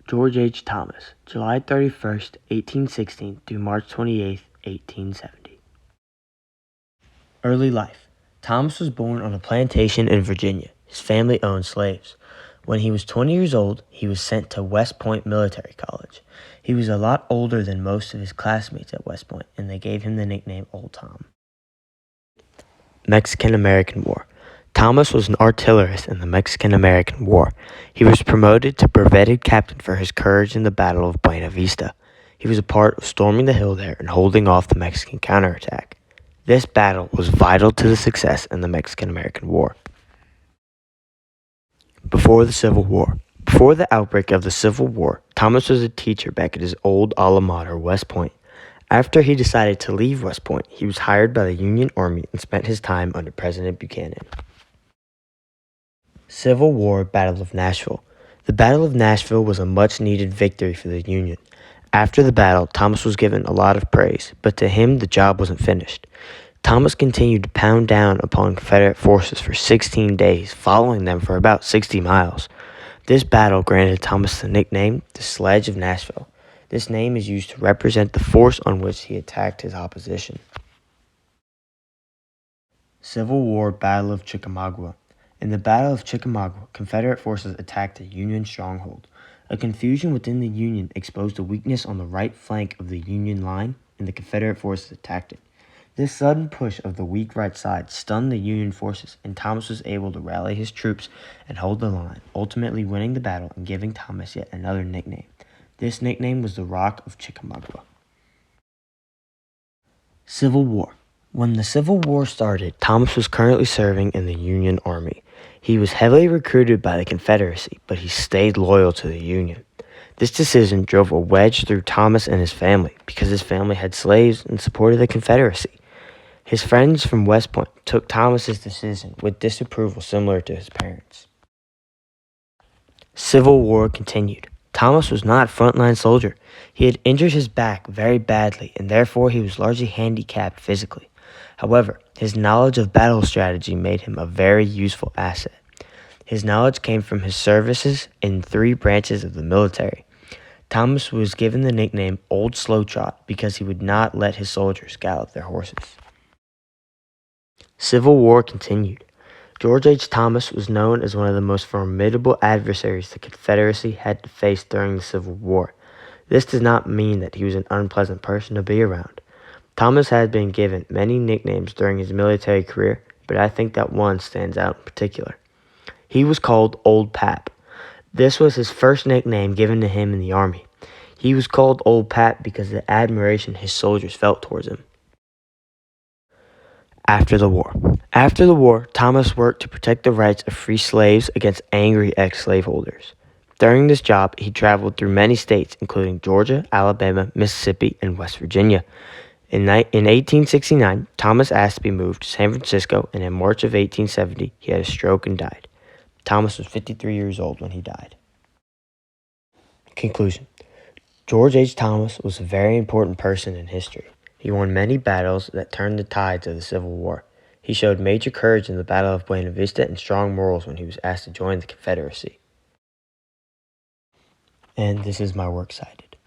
George H. Thomas, July 31st, 1816 through March 28th, 1870. Early life. Thomas was born on a plantation in Virginia. His family owned slaves. When he was 20 years old, he was sent to West Point Military College. He was a lot older than most of his classmates at West Point, and they gave him the nickname Old Tom. Mexican-American War. Thomas was an artillerist in the Mexican-American War. He was promoted to brevetted captain for his courage in the Battle of Buena Vista. He was a part of storming the hill there and holding off the Mexican counterattack. This battle was vital to the success in the Mexican-American War. Before the Civil War. Before the outbreak of the Civil War, Thomas was a teacher back at his old alma mater, West Point. After he decided to leave West Point, he was hired by the Union Army and spent his time under President Buchanan. Civil War Battle of Nashville. The Battle of Nashville was a much-needed victory for the Union. After the battle, Thomas was given a lot of praise, but to him the job wasn't finished. Thomas continued to pound down upon Confederate forces for 16 days, following them for about 60 miles. This battle granted Thomas the nickname the Sledge of Nashville. This name is used to represent the force on which he attacked his opposition. Civil War Battle of Chickamauga. In the Battle of Chickamauga, Confederate forces attacked a Union stronghold. A confusion within the Union exposed a weakness on the right flank of the Union line, and the Confederate forces attacked it. This sudden push of the weak right side stunned the Union forces, and Thomas was able to rally his troops and hold the line, ultimately winning the battle and giving Thomas yet another nickname. This nickname was the Rock of Chickamauga. Civil War. When the Civil War started, Thomas was currently serving in the Union Army. He was heavily recruited by the Confederacy, but he stayed loyal to the Union. This decision drove a wedge through Thomas and his family because his family had slaves and supported the Confederacy. His friends from West Point took Thomas's decision with disapproval similar to his parents. Civil War continued. Thomas was not a frontline soldier. He had injured his back very badly, and therefore he was largely handicapped physically. However, his knowledge of battle strategy made him a very useful asset. His knowledge came from his services in 3 branches of the military. Thomas was given the nickname Old Slow Trot because he would not let his soldiers gallop their horses. Civil War continued. George H. Thomas was known as one of the most formidable adversaries the Confederacy had to face during the Civil War. This does not mean that he was an unpleasant person to be around. Thomas had been given many nicknames during his military career, but I think that one stands out in particular. He was called Old Pap. This was his first nickname given to him in the Army. He was called Old Pap because of the admiration his soldiers felt towards him. After the war, Thomas worked to protect the rights of free slaves against angry ex-slaveholders. During this job, he traveled through many states, including Georgia, Alabama, Mississippi, and West Virginia. In 1869, Thomas asked to be moved to San Francisco, and in March of 1870, he had a stroke and died. Thomas was 53 years old when he died. Conclusion. George H. Thomas was a very important person in history. He won many battles that turned the tides of the Civil War. He showed major courage in the Battle of Buena Vista and strong morals when he was asked to join the Confederacy. And this is my works cited.